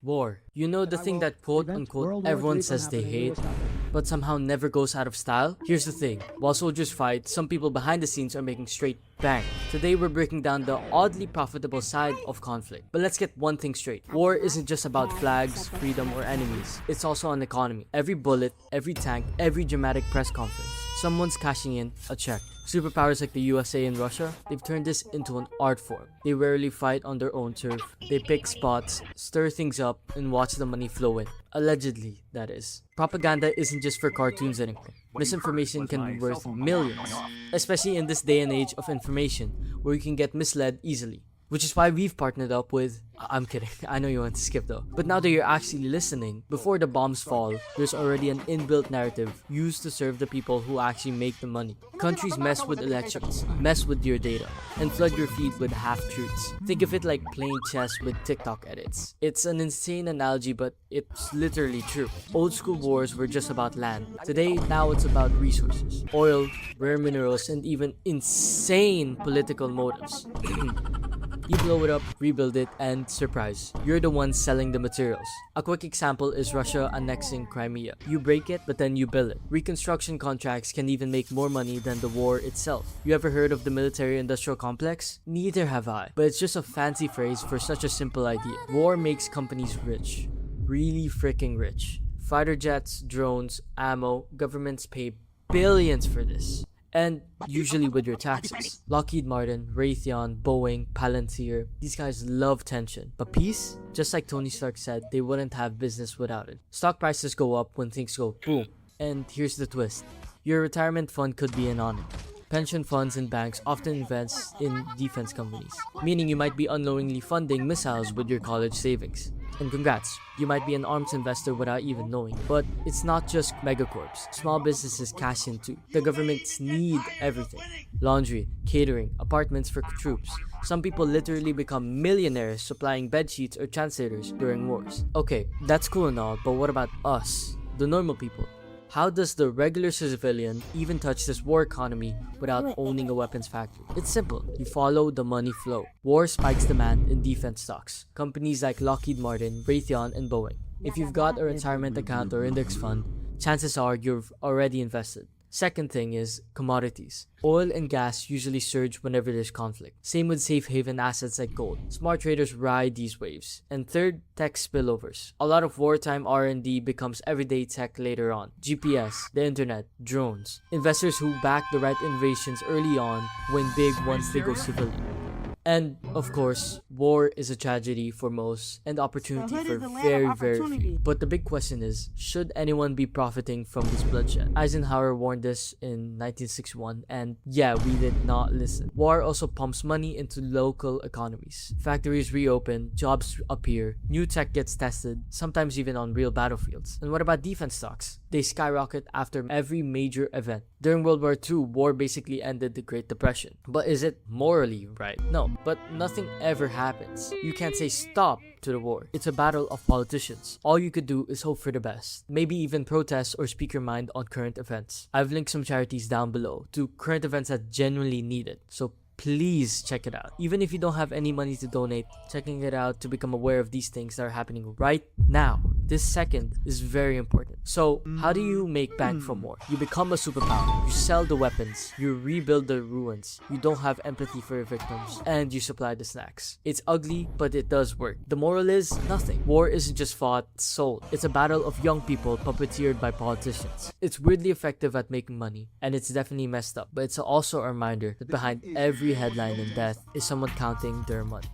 War. You know, the thing that quote unquote everyone says they hate, but somehow never goes out of style? Here's the thing. While soldiers fight, some people behind the scenes are making straight bang. Today we're breaking down the oddly profitable side of conflict. But let's get one thing straight. War isn't just about flags, freedom, or enemies. It's also an economy. Every bullet, every tank, every dramatic press conference. Someone's cashing in a check. Superpowers like the USA and Russia, they've turned this into an art form. They rarely fight on their own turf. They pick spots, stir things up, and watch the money flow in. Allegedly, that is. Propaganda isn't just for cartoons anymore. Misinformation can be worth millions, especially in this day and age of information where you can get misled easily. Which is why we've partnered up with... I'm kidding, I know you want to skip though. But now that you're actually listening, before the bombs fall, there's already an inbuilt narrative used to serve the people who actually make the money. Countries mess with elections, mess with your data, and flood your feed with half-truths. Think of it like playing chess with TikTok edits. It's an insane analogy, but it's literally true. Old school wars were just about land. Today, now it's about resources, oil, rare minerals, and even insane political motives. You blow it up, rebuild it, and surprise, you're the one selling the materials. A quick example is Russia annexing Crimea. You break it, but then you build it. Reconstruction contracts can even make more money than the war itself. You ever heard of the military-industrial complex? Neither have I, but it's just a fancy phrase for such a simple idea. War makes companies rich. Really freaking rich. Fighter jets, drones, ammo, governments pay billions for this. And usually with your taxes. Lockheed Martin, Raytheon, Boeing, Palantir, these guys love tension. But peace? Just like Tony Stark said, they wouldn't have business without it. Stock prices go up when things go boom. And here's the twist. Your retirement fund could be in on it. Pension funds and banks often invest in defense companies, meaning you might be unknowingly funding missiles with your college savings. And congrats, you might be an arms investor without even knowing. But it's not just megacorps. Small businesses cash in too. The governments need everything. Laundry, catering, apartments for troops. Some people literally become millionaires supplying bedsheets or translators during wars. Okay, that's cool and all, but what about us, the normal people? How does the regular civilian even touch this war economy without owning a weapons factory? It's simple. You follow the money flow. War spikes demand in defense stocks. Companies like Lockheed Martin, Raytheon, and Boeing. If you've got a retirement account or index fund, chances are you've already invested. Second thing is commodities. Oil and gas usually surge whenever there's conflict. Same with safe haven assets like gold. Smart traders ride these waves. And third, tech spillovers. A lot of wartime R&D becomes everyday tech later on. GPS, the internet, drones. Investors who back the right innovations early on win big once they go civilian. And, of course, war is a tragedy for most and opportunity for very few. But the big question is, should anyone be profiting from this bloodshed? Eisenhower warned us in 1961, and yeah, we did not listen. War also pumps money into local economies. Factories reopen, jobs appear, new tech gets tested, sometimes even on real battlefields. And what about defense stocks? They skyrocket after every major event. During World War II, war basically ended the Great Depression. But is it morally right? No, but nothing ever happens. You can't say stop to the war. It's a battle of politicians. All you could do is hope for the best. Maybe even protest or speak your mind on current events. I've linked some charities down below to current events that genuinely need it. So please check it out. Even if you don't have any money to donate, checking it out to become aware of these things that are happening right now, this second, is very important. So, how do you make bank from war? You become a superpower. You sell the weapons. You rebuild the ruins. You don't have empathy for your victims. And you supply the snacks. It's ugly, but it does work. The moral is nothing. War isn't just fought, it's sold. It's a battle of young people puppeteered by politicians. It's weirdly effective at making money, and it's definitely messed up. But it's also a reminder that behind every headline and death is someone counting their money.